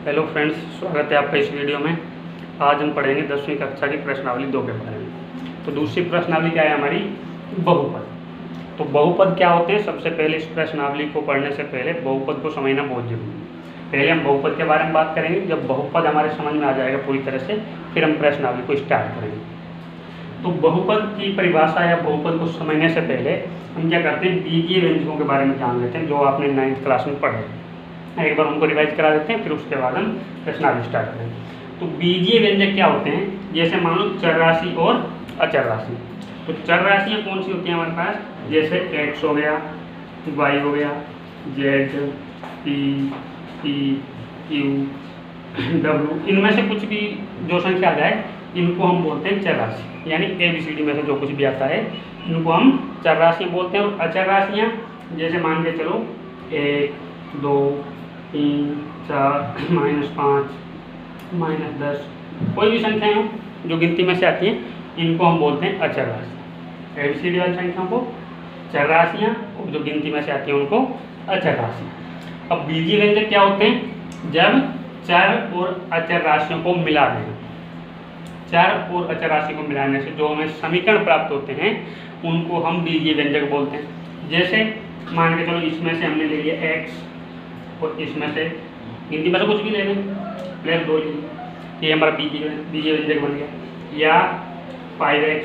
Hello friends, स्वागत है आपका इस वीडियो में। आज हम पढ़ेंगे 10वीं कक्षा की प्रश्नावली 2 के बारे में। तो दूसरी प्रश्नावली क्या है हमारी? बहुपद। तो बहुपद क्या होते हैं? सबसे पहले इस प्रश्नावली को पढ़ने से पहले बहुपद को समझना बहुत जरूरी है। पहले हम बहुपद के बारे में बात करेंगे। जब बहुपद हमारे समझ में आ जाएगा पूरी तरह से, फिर हम प्रश्नावली को स्टार्ट करेंगे। तो बहुपद की परिभाषा या बहुपद को समझने से पहले हम क्या करते हैं, बीजीय व्यंजकों के बारे में जान लेते हैं, जो आपने 9th क्लास में पढ़े। एक बार उनको रिवाइज करा देते हैं, फिर उसके बाद हम प्रश्नावली स्टार्ट करेंगे। तो बीजीय व्यंजक क्या होते हैं? जैसे मान लो चर राशि और अचर राशि। तो चर राशियाँ कौन सी होती हैं हमारे पास? जैसे x हो गया, y हो गया, z, p, p, q, w। इनमें से कुछ भी जो संख्या आ जाए इनको हम बोलते हैं चर राशि, यानी ABCD में से जो कुछ भी आता है इनको हम चर राशियाँ बोलते हैं। और अचर राशियाँ जैसे मान के चलो 1, 2, 3, 4, -5, -10, कोई भी संख्याएं हो जो गिनती में से आती हैं इनको हम बोलते हैं अचर राशि। ABCD वाली संख्याओं को चर राशियाँ, और जो गिनती में से आती हैं उनको अचर राशियाँ। अब बीजीय व्यंजक क्या होते हैं? जब चर और अचर राशियों को मिला दें। चर और अचर राशि को मिलाने से जो हमें समीकरण प्राप्त होते हैं उनको हम बीजीय व्यंजक बोलते हैं। जैसे मान के चलो इसमें से हमने ले लिया x और इसमें से गिनती में से कुछ भी ले लें, +2 ले लिया, ये हमारा बीजीय व्यंजक बन गया। या 5x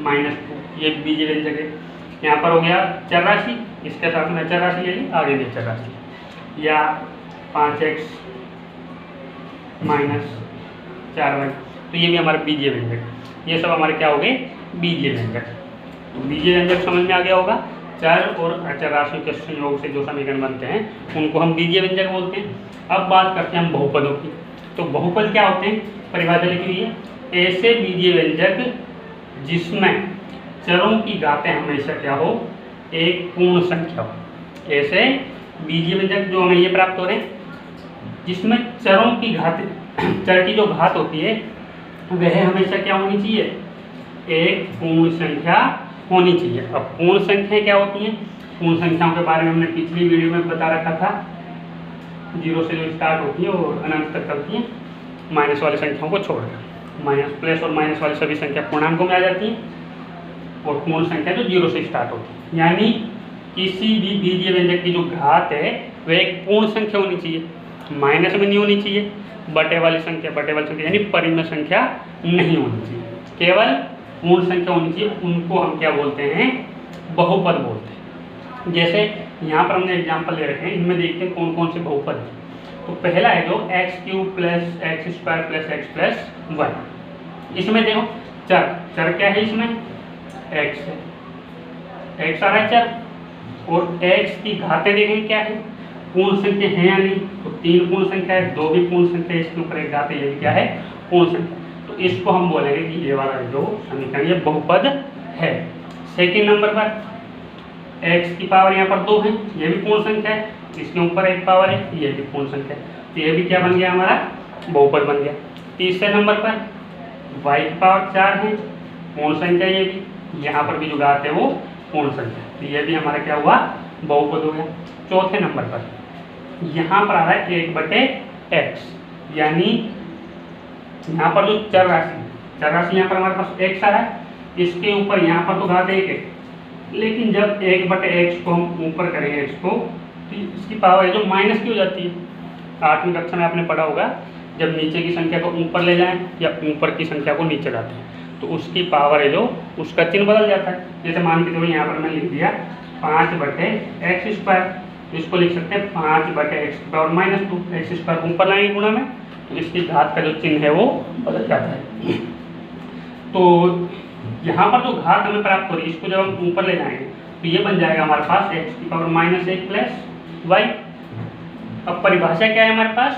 -2, ये बीजीय व्यंजक है। यहाँ पर हो गया चर राशि, इसके साथ में अचर राशि ले ली, आगे भी चर राशि। या 5x -4y, तो ये भी हमारा बीजीय व्यंजक। ये सब हमारे क्या हो गए? बीजीय व्यंजक। तो बीजीय व्यंजक समझ में आ गया होगा। चर और अचर राशियों के संयोग से जो समीकरण बनते हैं उनको हम बीजीय व्यंजक बोलते हैं। अब बात करते हैं हम बहुपदों की। तो बहुपद क्या होते हैं? परिभाषा लिखी हुई है, ऐसे बीजीय व्यंजक जिसमें चरों की घातें हमेशा क्या हो? एक पूर्ण संख्या हो। ऐसे बीजीय व्यंजक जो हमें ये प्राप्त हो रहे हैं जिसमें चरों की घातें, चर की जो घात होती है वह हमेशा क्या होनी चाहिए? एक पूर्ण संख्या होनी चाहिए। अब पूर्ण संख्याएं क्या होती हैं? पूर्ण संख्याओं के बारे में हमने पिछली वीडियो में बता रखा था। 0 से जो स्टार्ट होती है और अनंत तक चलती हैं, माइनस वाली संख्याओं को छोड़कर। प्लस और माइनस वाली सभी संख्या पूर्णांकों में आ जाती हैं, और पूर्ण संख्या जो 0 से स्टार्ट होती है। यानी किसी भी बीजीय व्यंजक की जो घात है वह एक पूर्ण संख्या होनी चाहिए, माइनस में नहीं होनी चाहिए। बटे वाली संख्या यानी परिमेय संख्या नहीं होनी चाहिए, केवल पूर्ण संख्या होनी चाहिए। उनको हम क्या बोलते हैं? बहुपद बोलते हैं। जैसे यहाँ पर हमने एग्जाम्पल ले रखे हैं, इनमें देखते हैं कौन कौन से बहुपद हैं। तो पहला है जो x³ + x² + x + y। इसमें देखो चर क्या है? इसमें x है, x आ रहा है चर, और x की घातें देखें क्या है? पूर्ण संख्या है या नहीं? तो 3 पूर्ण संख्या है, 2 भी पूर्ण संख्या है, इसके ऊपर एक घात है, ये क्या है? पूर्ण संख्या। तो इसको हम बोलेंगे कि ये वाला जो समीकरण ये बहुपद है। सेकंड नंबर पर x की पावर यहाँ पर 2 है, ये भी पूर्ण संख्या है, इसके ऊपर एक पावर है, ये भी पूर्ण संख्या है, तो ये भी क्या बन गया? हमारा बहुपद बन गया। तीसरे नंबर पर y की पावर 4 है, पूर्ण संख्या, ये भी, यहाँ पर भी जो घात है वो पूर्ण संख्या, तो ये भी हमारा क्या हुआ? बहुपद हो गया। चौथे नंबर पर यहाँ पर आ रहा है 1/x, यानी यहाँ पर जो चर राशि यहाँ पर हमारे पास x आ रहा है, इसके ऊपर यहाँ पर तो घात 1 है, लेकिन जब 1/x को हम ऊपर करेंगे x को, तो इसकी पावर जो माइनस की हो जाती है। 8वीं कक्षा में आपने पढ़ा होगा, जब नीचे की संख्या को ऊपर ले जाएं या ऊपर की संख्या को नीचे लाते हैं तो उसकी पावर है जो उसका चिन्ह बदल जाता है। जैसे मान के चलो यहाँ पर मैंने लिख दिया 5/x², तो इसको लिख सकते हैं 5/x² - 2। x² को ऊपर लाएंगे गुणा में, तो इसकी घात का जो चिन्ह है वो बदल जाता है। तो यहाँ पर जो घात हमें प्राप्त हो रही है इसको जब हम ऊपर ले जाएंगे तो ये बन जाएगा हमारे पास x⁻1 + y। अब परिभाषा क्या है हमारे पास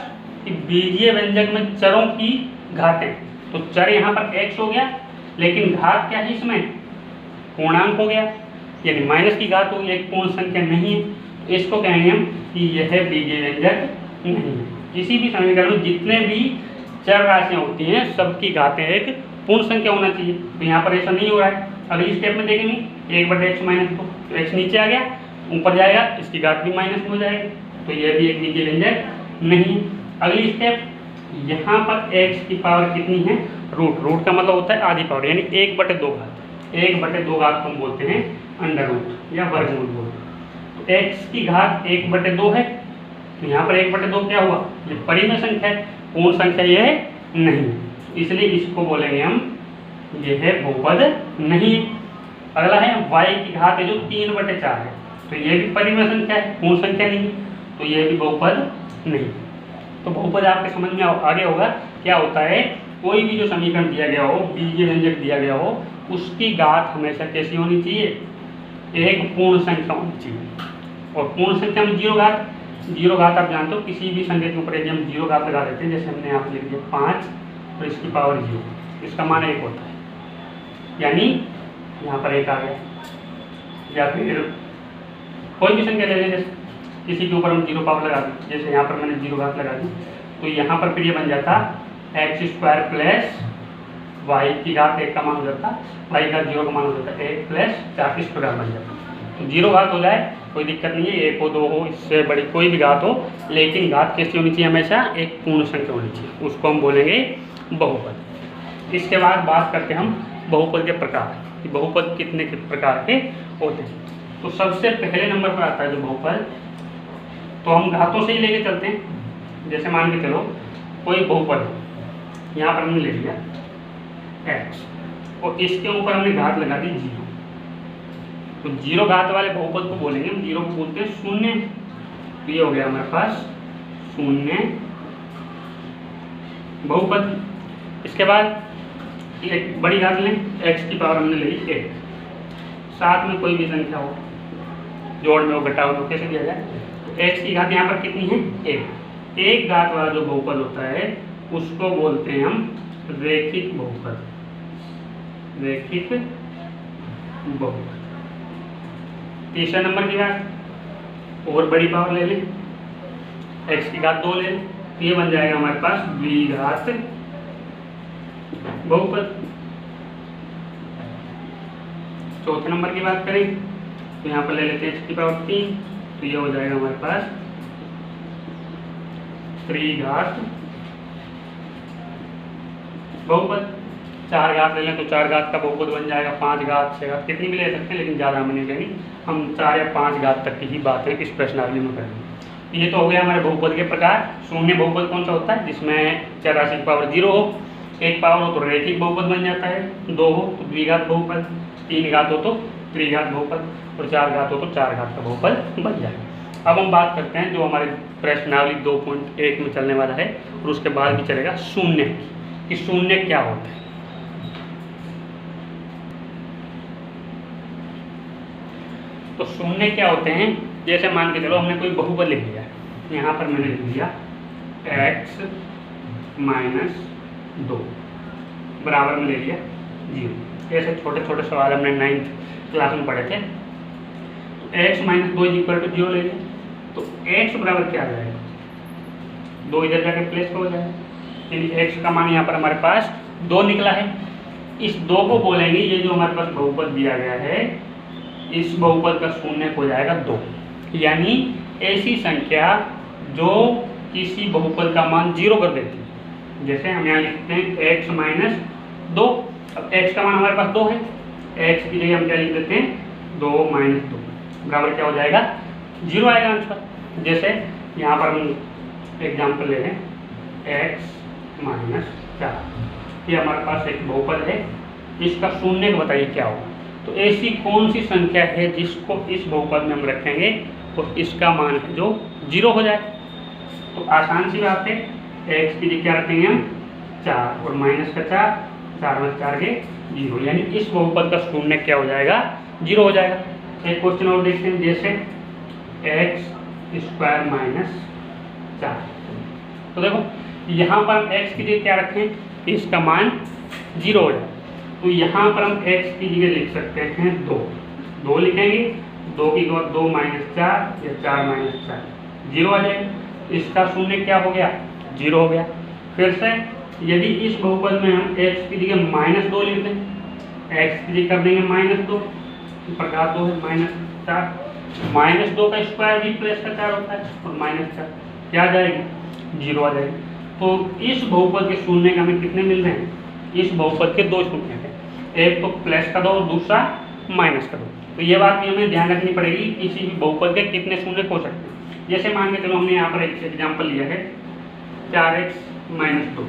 कि बीजीय व्यंजक में चरों की घातें। तो चर यहाँ पर x हो गया, लेकिन घात क्या है? इसमें पूर्णांक हो गया, यानी माइनस की घात होगी, एक पूर्ण संख्या नहीं है, तो इसको कहेंगे हम कि यह बीजीय व्यंजक नहीं है। किसी भी समीकरण में जितने भी चर राशियाँ होती हैं सबकी घातें एक पूर्ण संख्या होना चाहिए। तो यहाँ पर ऐसा नहीं हो रहा है। अगली स्टेप में देखेंगे 1/x - 2, तो x नीचे आ गया, ऊपर जाएगा, इसकी घात भी माइनस में हो जाएगी, तो यह भी एक बीजीय व्यंजक नहीं। अगली स्टेप, यहाँ पर x की पावर कितनी है, रूट। रूट का मतलब होता है आधी पावर, यानी 1/2 घात। 1/2 घात को हम बोलते हैं अंडर रूट या वर्गमूल बोलते हैं। तो x की घात 1/2 है, तो यहाँ पर 1/2 क्या हुआ, ये परिमेय संख्या है, पूर्ण संख्या ये है नहीं, इसलिए इसको बोलेंगे हम ये है बहुपद नहीं है। अगला है y की घात है जो 3/4 है, तो ये भी परिमेय संख्या है, पूर्ण संख्या नहीं, तो ये भी बहुपद नहीं। तो बहुपद आपके समझ में आ गया होगा क्या होता है, कोई भी जो समीकरण दिया गया हो, बीजीय व्यंजक दिया गया हो, उसकी घात हमेशा कैसी होनी चाहिए, एक पूर्ण संख्या होनी चाहिए। और पूर्ण संख्या में जीरो घात, जीरो घात आप जानते हो किसी भी संख्या के ऊपर यदि हम जीरो घात लगा देते हैं, जैसे हमने यहाँ पर लिख दिया 5 और इसकी पावर 0, इसका मान 1 होता है, यानी यहाँ पर 1 आ गया। या फिर कोई भी संख्या ले लें, जैसे किसी के ऊपर हम 0 पावर लगा दें, जैसे यहाँ पर मैंने 0 घात लगा दी, तो यहाँ पर फिर ये बन जाता x² प्लस y की घात 1 का मान हो जाता, y का 0 का मान हो जाता 1 प्लस 4 इस प्रकार बन जाता। तो 0 घात हो जाए कोई दिक्कत नहीं है, 1 हो 2 हो, इससे बड़ी कोई भी घात हो, लेकिन घात कैसी होनी चाहिए, हमेशा एक पूर्ण संख्या होनी चाहिए, उसको हम बोलेंगे बहुपद। इसके बाद बात करते हैं हम बहुपद के प्रकार, कि बहुपद कितने प्रकार के होते हैं। तो सबसे पहले नंबर पर आता है जो बहुपद, तो हम घातों से ही लेके चलते हैं। जैसे मान के चलो कोई बहुपद है, यहाँ पर हमने ले लिया x और इसके ऊपर हमने घात लगा दी 0, तो 0 घात वाले बहुपद को बोलेंगे हम, 0 को बोलते हैं शून्य। तो ये हो गया हमारे पास शून्य बहुपद। इसके बाद एक बड़ी घात लें, x की पावर हमने ले ली 1, साथ में कोई भी संख्या हो, जोड़ में हो घटाव में हो, कैसे दिया जाए, तो x की घात यहाँ पर कितनी है 1। एक घात वाला जो बहुपद होता है उसको बोलते हैं हम रैखिक बहुपद, रैखिक बहुपद। तीसरा नंबर की बात, और बड़ी पावर ले लें, x की घात 2 ले लें, तो ये बन जाएगा हमारे पास द्विघात बहुपद। चौथे नंबर की बात करें तो यहाँ पर ले लेते हैं x की पावर 3, तो ये हो जाएगा हमारे पास त्रिघात बहुपद। 4 घात ले लें तो 4 घात का बहुपद बन जाएगा, 5 घात 6 घात कितनी भी ले सकते हैं, लेकिन ज़्यादा हमें नहीं लेनी, हम 4 या 5 घात तक की ही बात है इस प्रश्नावली में करेंगे। ये तो हो गया हमारे बहुपद के प्रकार। शून्य बहुपद कौन सा होता है, जिसमें चर की पावर 0 हो, 1 पावर हो तो रैखिक बहुपद बन जाता है, 2 हो तो द्विघात बहुपद, 3 घात हो तो त्रिघात बहुपद, और 4 घात हो तो 4 घात का बहुपद बन जाएगा। अब हम बात करते हैं जो हमारे प्रश्नावली 2.1 में चलने वाला है और उसके बाद भी चलेगा शून्य, कि शून्य क्या होता है। तो शून्य क्या होते हैं, जैसे मान के चलो हमने कोई बहुपद लिख लिया, यहाँ पर मैंने लिख दिया x - 2 बराबर में ले लिया 0। ऐसे छोटे छोटे सवाल हमने 9th क्लास में पढ़े थे। x - 2 = 0 ले लिया, तो x बराबर क्या आ जाएगा, 2 इधर जाकर प्लेस हो जाएगा, यानी x का मान यहाँ पर हमारे पास 2 निकला है। इस 2 को बोलेंगे, ये जो हमारे पास बहुपद दिया गया है, इस बहुपद का शून्य हो जाएगा 2, यानी ऐसी संख्या जो किसी बहुपद का मान 0 कर देती है। जैसे हम यहाँ लिखते हैं x - 2, अब x का मान हमारे पास 2 है, x की जगह हम क्या लिख देते हैं 2 - 2 बराबर क्या हो जाएगा 0 आएगा आंसर। जैसे यहाँ पर हम एग्जाम्पल ले लें x - 4, ये हमारे पास एक बहुपद है, इसका शून्य बताइए क्या होगा। तो ऐसी कौन सी संख्या है जिसको इस बहुपद में हम रखेंगे और इसका मान है जो 0 हो जाए। तो आसान सी बात है, x की जगह क्या रखेंगे हम 4 और माइनस का 4, 4 में 4 के 0, यानी इस बहुपद का शून्य क्या हो जाएगा 0 हो जाएगा। एक क्वेश्चन और देखते हैं, जैसे x² - 4, तो देखो यहाँ पर हम x की जगह क्या रखें, इसका मान 0 हो जाए, तो यहाँ पर हम x की जगह लिख सकते हैं 2 लिखेंगे, 2 की 2 - 4 या 4 - 4 0 आ जाएगा। इसका शून्य क्या हो गया 0 हो गया। फिर से यदि इस बहुपद में हम x की जगह -2 लिख दें, x की जगह कर देंगे -2, प्रकार 2 है -4, -2 का स्क्वायर भी प्लस का 4 होता है, और -4 क्या आ जाएगी 0 आ जाएगी। तो इस बहुपद के शून्य का हमें कितने मिल रहे हैं? इस बहुपद के 2 शून्य हैं, एक तो प्लस का 2 और दूसरा माइनस का 2। तो ये बात भी हमें ध्यान रखनी पड़ेगी, किसी भी बहुपद के कितने शून्य हो सकते हैं। जैसे मान के चलो हमने यहाँ पर एक एग्जाम्पल लिया है 4x - 2,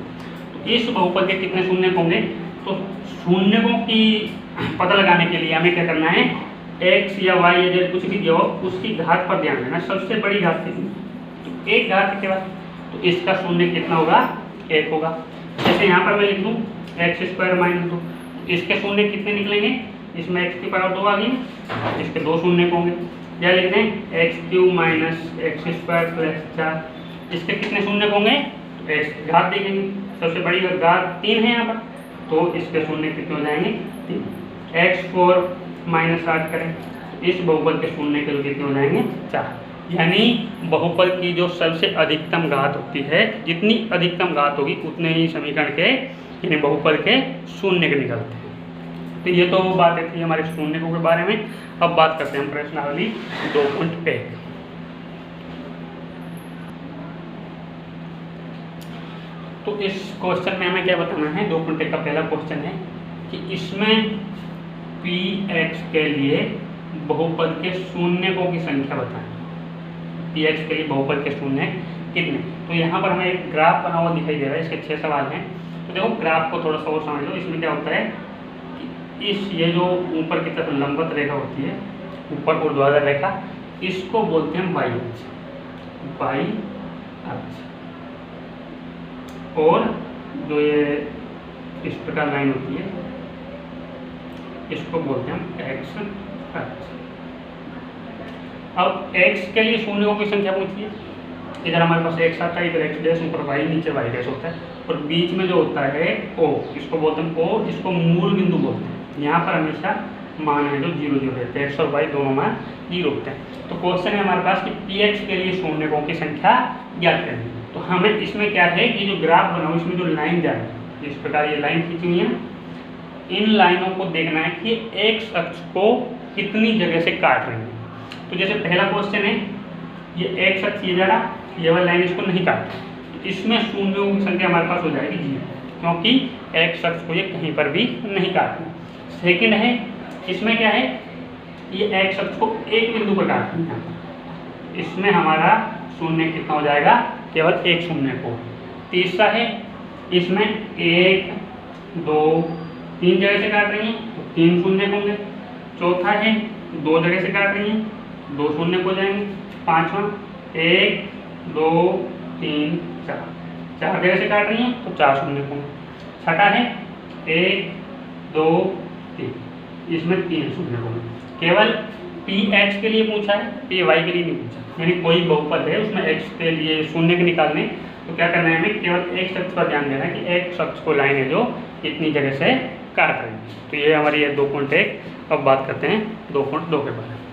तो इस बहुपद के कितने शून्य होंगे? तो शून्यों की पता लगाने के लिए हमें क्या करना है, x या y या z कुछ भी दिया हो उसकी घात पर ध्यान देना। सबसे बड़ी घात कितनी? तो एक घात के बाद तो इसका शून्य कितना होगा? 1 होगा। जैसे यहाँ पर मैं लिख दूँ x² - 2, इसके शून्य कितने निकलेंगे? इसमें x की पावर 2 आ गई, इसके 2 शून्य होंगे। या लिख दें x³ - x² + 4, इसके कितने शून्य होंगे? तो x घात देखेंगे, सबसे बड़ी घात 3 है यहाँ पर, तो इसके शून्य कितने हो जाएंगे? 3। x4 - 8 करें, इस बहुपद के शून्य के कितने हो जाएंगे? 4। यानी बहुपद की जो सबसे अधिकतम घात होती है, जितनी अधिकतम घात होगी उतने ही समीकरण के यानी बहुपद के शून्य के निकलते हैं। तो ये तो बात थी हमारे शून्यकों के बारे में। अब बात करते हैं हम प्रश्नावली 2.1। तो इस क्वेश्चन में हमें क्या बताना है? 2.1 का पहला क्वेश्चन है कि इसमें px के लिए बहुपद के शून्यकों की संख्या बताएं। px के लिए बहुपद के शून्य कितने? तो यहाँ पर हमें एक ग्राफ बना हुआ दिखाई दे रहा है, इसके 6 सवाल हैं। तो देखो ग्राफ को थोड़ा सा और समझ लो। इसमें क्या होता है कि ये जो ऊपर की तरफ लंबवत रेखा होती है, ऊपर ऊर्ध्वाधर रेखा, इसको बोलते हैं y अक्ष, और जो ये इस प्रकार लाइन होती है इसको बोलते हैं हम x अक्ष। अब x के लिए शून्यों की संख्या पूछी है। इधर हमारे पास x आता है, इधर x' ऊपर y, नीचे y' होता है, और बीच में जो होता है o, इसको बोलते हैं o, इसको मूल बिंदु बोलते हैं। यहाँ पर हमेशा मान है जो 0 0 रहते हैं, x और y दोनों मान 0 होते हैं। तो क्वेश्चन है हमारे पास कि px के लिए शून्यों की संख्या ज्ञात करनी है। तो हमें इसमें क्या है कि जो ग्राफ बना हुआ इसमें जो लाइन जा रही है, इस प्रकार ये लाइन खींची हुई है ना, इन लाइनों को देखना है कि x अक्ष को कितनी जगह से काट रही है। तो जैसे पहला क्वेश्चन है, ये x अक्ष ये जा रहा, ये वाली लाइन इसको नहीं काटती, तो इसमें शून्यों की संख्या हमारे पास हो जाएगी 0, क्योंकि x अक्ष को ये कहीं पर भी नहीं काट रही। सेकेंड है, इसमें क्या है, ये x अक्ष को एक बिंदु पर काट रही है, इसमें हमारा शून्य कितना हो जाएगा? केवल एक शून्य को। तीसरा है, इसमें 1 2 3 जगह से काट रही हैं तो 3 शून्य होंगे। चौथा है 2 जगह से काट रही हैं, 2 शून्य हो जाएंगे। पांचवा 1 2 3 4 जगह से काट रही हैं तो 4 शून्य होंगे। छठा है 1 2 3, इसमें 3 शून्य होंगे। केवल px के लिए पूछा है, py के लिए नहीं पूछा। यानी कोई बहुपद है उसमें x के लिए शून्य के निकालने, तो क्या करना है हमें? केवल x अक्ष पर ध्यान देना है कि x अक्ष को लाइन है जो इतनी जगह से काट रही है। तो ये हमारी है 2.1। अब बात करते हैं 2.2 के बारे में।